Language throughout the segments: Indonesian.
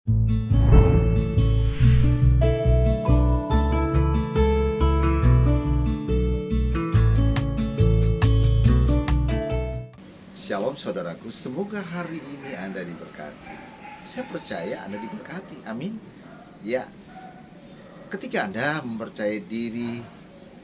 Shalom saudaraku, semoga hari ini Anda diberkati. Saya percaya Anda diberkati, amin. Ya, ketika Anda mempercayai diri,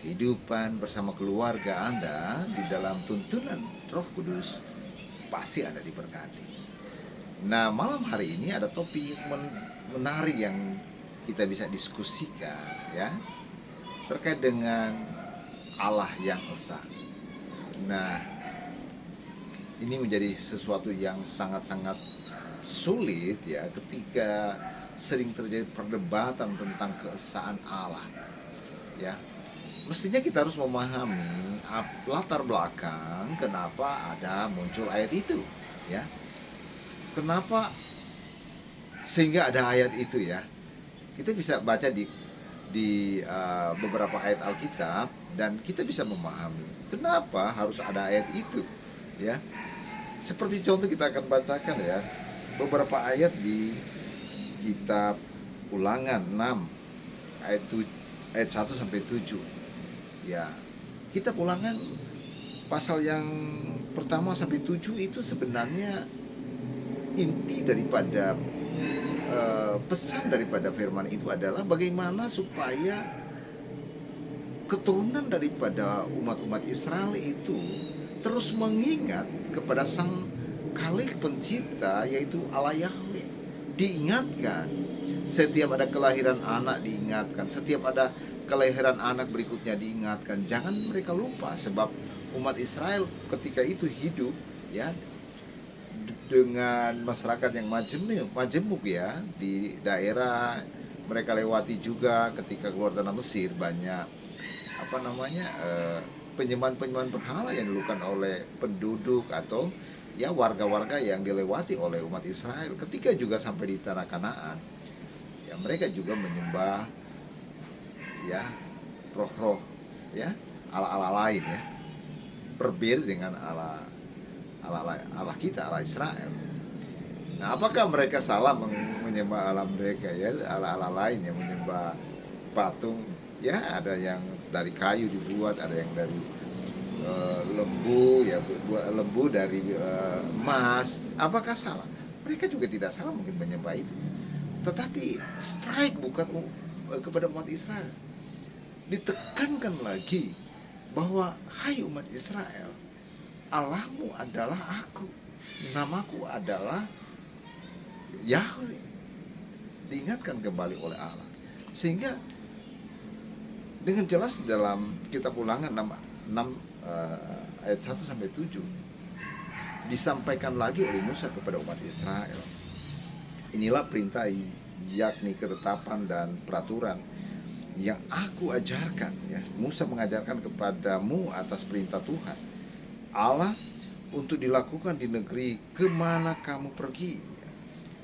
kehidupan bersama keluarga Anda di dalam tuntunan Roh Kudus, pasti Anda diberkati. Nah, malam hari ini ada topik menarik yang kita bisa diskusikan, ya, terkait dengan Allah yang Esa. Nah, ini menjadi sesuatu yang sangat-sangat sulit, ya, ketika sering terjadi perdebatan tentang keesaan Allah, ya. Mestinya kita harus memahami latar belakang kenapa ada muncul ayat itu, ya. Kenapa sehingga ada ayat itu, ya. Kita bisa baca di beberapa ayat Alkitab dan kita bisa memahami kenapa harus ada ayat itu, ya. Seperti contoh kita akan bacakan, ya, beberapa ayat di kitab Ulangan 6 ayat 1 sampai 7. Ya, kitab Ulangan pasal yang pertama sampai 7 itu sebenarnya inti daripada pesan daripada firman itu adalah bagaimana supaya keturunan daripada umat-umat Israel itu terus mengingat kepada Sang Khalik Pencipta, yaitu Allah Yahweh. Diingatkan, setiap ada kelahiran anak diingatkan, setiap ada kelahiran anak berikutnya diingatkan. Jangan mereka lupa, sebab umat Israel ketika itu hidup, ya, dengan masyarakat yang majemuk, ya, di daerah mereka lewati juga ketika keluar tanah Mesir. Banyak penyembahan berhala yang dilakukan oleh penduduk atau, ya, warga-warga yang dilewati oleh umat Israel. Ketika juga sampai di tanah Kanaan, ya, mereka juga menyembah, ya, roh-roh, ya, Allah-Allah lain, ya, berbeda dengan Allah kita, Allah Israel. Nah, apakah mereka salah menyembah Allah mereka, ya, Allah-Allah lain yang menyembah patung? Ya, ada yang dari kayu dibuat, ada yang dari lembu, ya, lembu dari emas. Apakah salah? Mereka juga tidak salah mungkin menyembah itu. Tetapi strike bukan kepada umat Israel. Ditekankan lagi bahwa hai umat Israel, Allahmu adalah aku, namaku adalah Yahweh. Diingatkan kembali oleh Allah. Sehingga dengan jelas di dalam kitab Ulangan 6 ayat 1 sampai 7 disampaikan lagi oleh Musa kepada umat Israel. Inilah perintah, yakni ketetapan dan peraturan yang aku ajarkan, ya. Musa mengajarkan kepadamu atas perintah Tuhan Allah untuk dilakukan di negeri kemana kamu pergi, ya,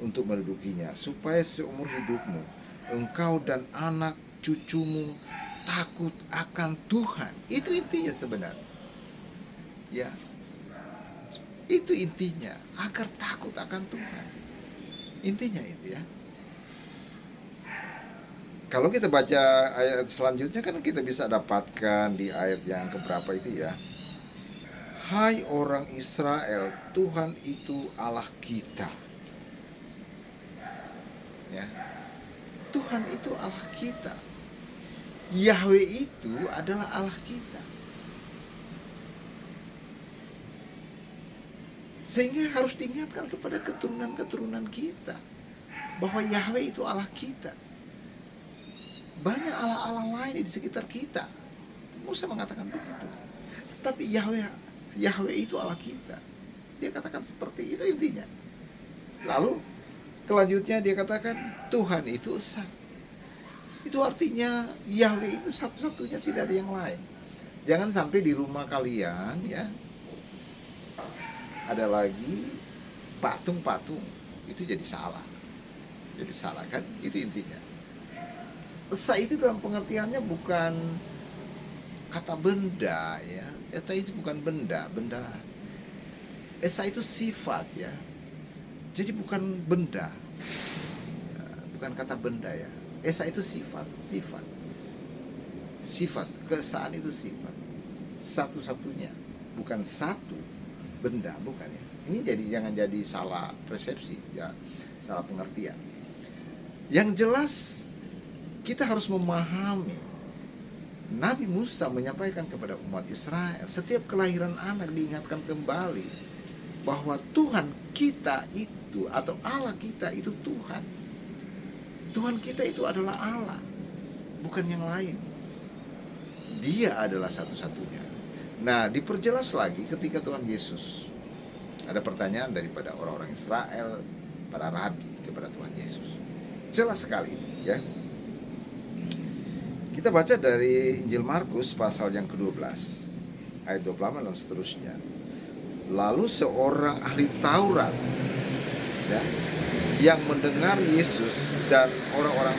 untuk mendudukinya, supaya seumur hidupmu engkau dan anak cucumu takut akan Tuhan. Itu intinya sebenarnya, ya. Itu intinya, agar takut akan Tuhan. Intinya itu, ya. Kalau kita baca ayat selanjutnya kan kita bisa dapatkan di ayat yang keberapa itu, ya. Hai orang Israel, Tuhan itu Allah kita. Ya. Tuhan itu Allah kita. Yahweh itu adalah Allah kita. Sehingga harus diingatkan kepada keturunan-keturunan kita bahwa Yahweh itu Allah kita. Banyak Allah-Allah lain di sekitar kita. Musa mengatakan begitu. Tetapi Yahweh itu Allah kita. Dia katakan seperti itu intinya. Lalu kelanjutnya dia katakan Tuhan itu esa. Itu artinya Yahweh itu satu-satunya, tidak ada yang lain. Jangan sampai di rumah kalian, ya, ada lagi patung-patung. Itu jadi salah. Jadi salah, kan? Itu intinya. Esa itu dalam pengertiannya bukan kata benda, ya. Esa itu bukan benda. Esa itu sifat, ya. Jadi bukan benda. bukan kata benda ya. Esa itu sifat, keesaan itu sifat. Satu-satunya, bukan satu benda, bukan ya. Ini jangan jadi salah persepsi ya, salah pengertian. Yang jelas kita harus memahami, Nabi Musa menyampaikan kepada umat Israel, setiap kelahiran anak diingatkan kembali bahwa Tuhan kita itu, atau Allah kita itu Tuhan. Tuhan kita itu adalah Allah, bukan yang lain. Dia adalah satu-satunya. Nah, diperjelas lagi ketika Tuhan Yesus. Ada pertanyaan daripada orang-orang Israel, para rabi kepada Tuhan Yesus. Jelas sekali ya. Kita baca dari Injil Markus pasal yang ke-12 ayat 28 dan seterusnya. Lalu seorang ahli Taurat ya, yang mendengar Yesus dan orang-orang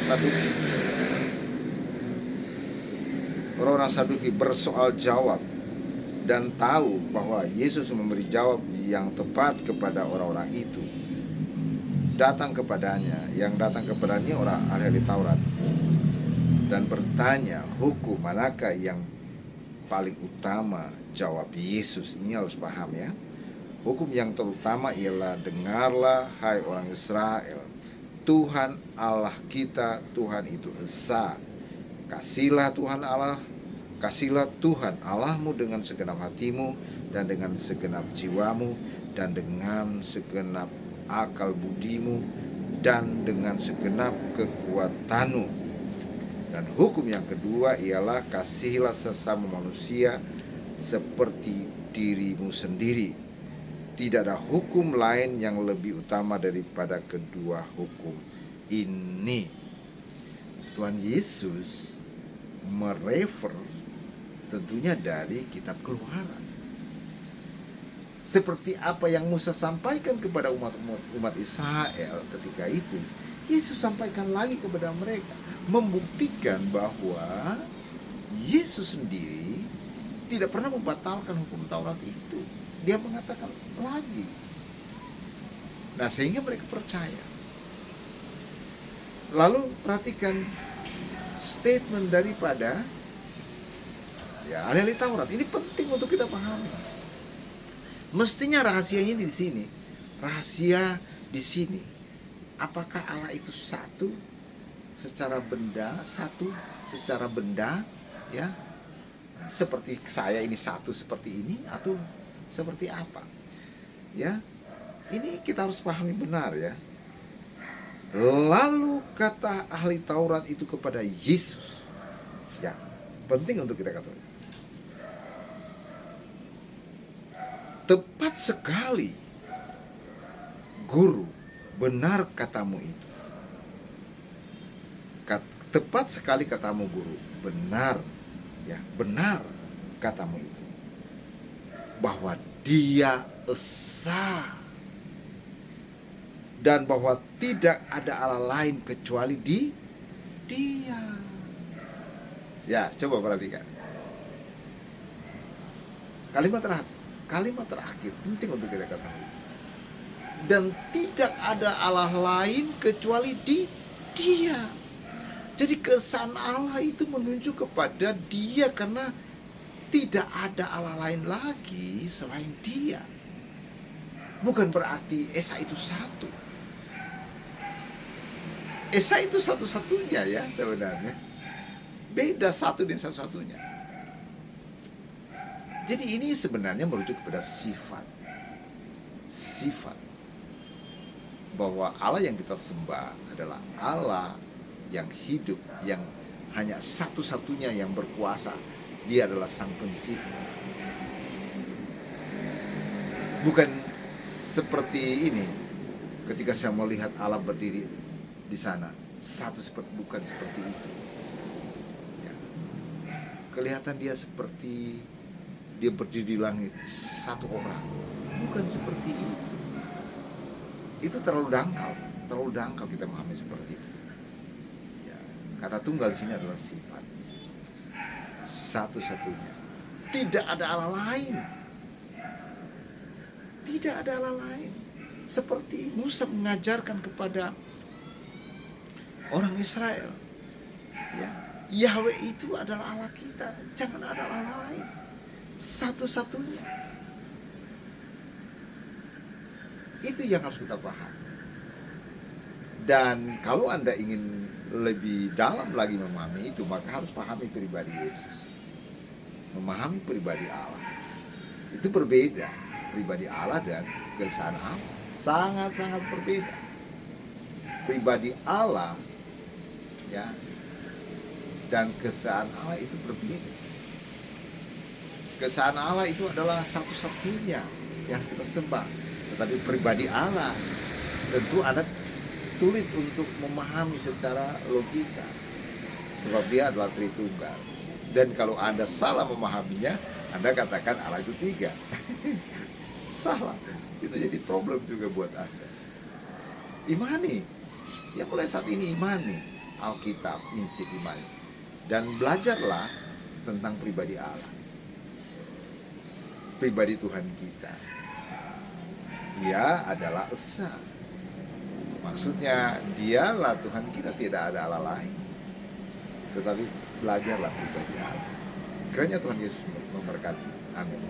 Saduki bersoal jawab dan tahu bahwa Yesus memberi jawab yang tepat kepada orang-orang itu, datang kepadanya. Yang datang kepadanya orang ahli Taurat dan bertanya, hukum manakah yang paling utama? Jawab Yesus. Ini harus paham ya. Hukum yang terutama ialah, dengarlah hai orang Israel, Tuhan Allah kita, Tuhan itu esa. Kasihlah Tuhan Allahmu dengan segenap hatimu dan dengan segenap jiwamu dan dengan segenap akal budimu dan dengan segenap kekuatanmu. Dan hukum yang kedua ialah, kasihilah sesama manusia seperti dirimu sendiri. Tidak ada hukum lain yang lebih utama daripada kedua hukum ini. Tuhan Yesus merefer tentunya dari kitab Keluaran. Seperti apa yang Musa sampaikan kepada umat Israel ketika itu, Yesus sampaikan lagi kepada mereka, membuktikan bahwa Yesus sendiri tidak pernah membatalkan hukum Taurat itu. Dia mengatakan lagi. Nah, sehingga mereka percaya. Lalu perhatikan statement daripada ya ahli Taurat. Ini penting untuk kita pahami. Mestinya rahasianya di sini. Rahasia di sini. Apakah Allah itu satu secara benda, ya? Seperti saya ini satu seperti ini, atau seperti apa? Ya. Ini kita harus pahami benar ya. Lalu kata ahli Taurat itu kepada Yesus. Ya, penting untuk kita ketahui. Tepat sekali, Guru, benar katamu itu. Tepat sekali katamu, Guru, benar, ya, benar katamu itu. Bahwa Dia esa dan bahwa tidak ada Allah lain kecuali Dia. Ya, coba perhatikan. Kalimat terakhir penting untuk kita ketahui. Dan tidak ada Allah lain kecuali Dia. Jadi keesaan Allah itu menunjuk kepada Dia, karena tidak ada Allah lain lagi selain Dia. Bukan berarti Esa itu satu. Esa itu satu-satunya ya sebenarnya. Beda satu dan satu-satunya. Jadi ini sebenarnya merujuk kepada sifat. Bahwa Allah yang kita sembah adalah Allah yang hidup, yang hanya satu-satunya yang berkuasa. Dia adalah Sang Pencipta. Bukan seperti ini. Ketika saya melihat Allah berdiri di sana, bukan seperti itu. Ya. Kelihatan Dia seperti Dia berdiri di langit, satu orang. Bukan seperti itu. Itu terlalu dangkal kita memahami seperti itu. Ya. Kata tunggal di sini adalah sifat. Satu-satunya. Tidak ada Allah lain. Tidak ada Allah lain. Seperti Musa mengajarkan kepada orang Israel. Ya, Yahweh itu adalah Allah kita, jangan ada Allah lain. Satu-satunya. Itu yang harus kita pahami. Dan kalau Anda ingin lebih dalam lagi memahami itu, maka harus pahami pribadi Yesus. Memahami pribadi Allah. Itu berbeda. Pribadi Allah dan keesaan Allah. Sangat-sangat berbeda. Pribadi Allah ya dan keesaan Allah itu berbeda. Keesaan Allah itu adalah satu-satunya yang kita sembah. Tetapi pribadi Allah tentu Anda sulit untuk memahami secara logika, sebab dia adalah Tritunggal. Dan kalau Anda salah memahaminya, Anda katakan Allah itu tiga. Salah. Itu jadi problem juga buat Anda. Imani. Ya mulai saat ini imani Alkitab, Injil, imani. Dan belajarlah tentang pribadi Allah. Pribadi Tuhan kita. Dia adalah Esa. Maksudnya dialah Tuhan kita, tidak ada Allah lain. Tetapi belajarlah pribadi Allah. Kiranya Tuhan Yesus memberkati. Amin.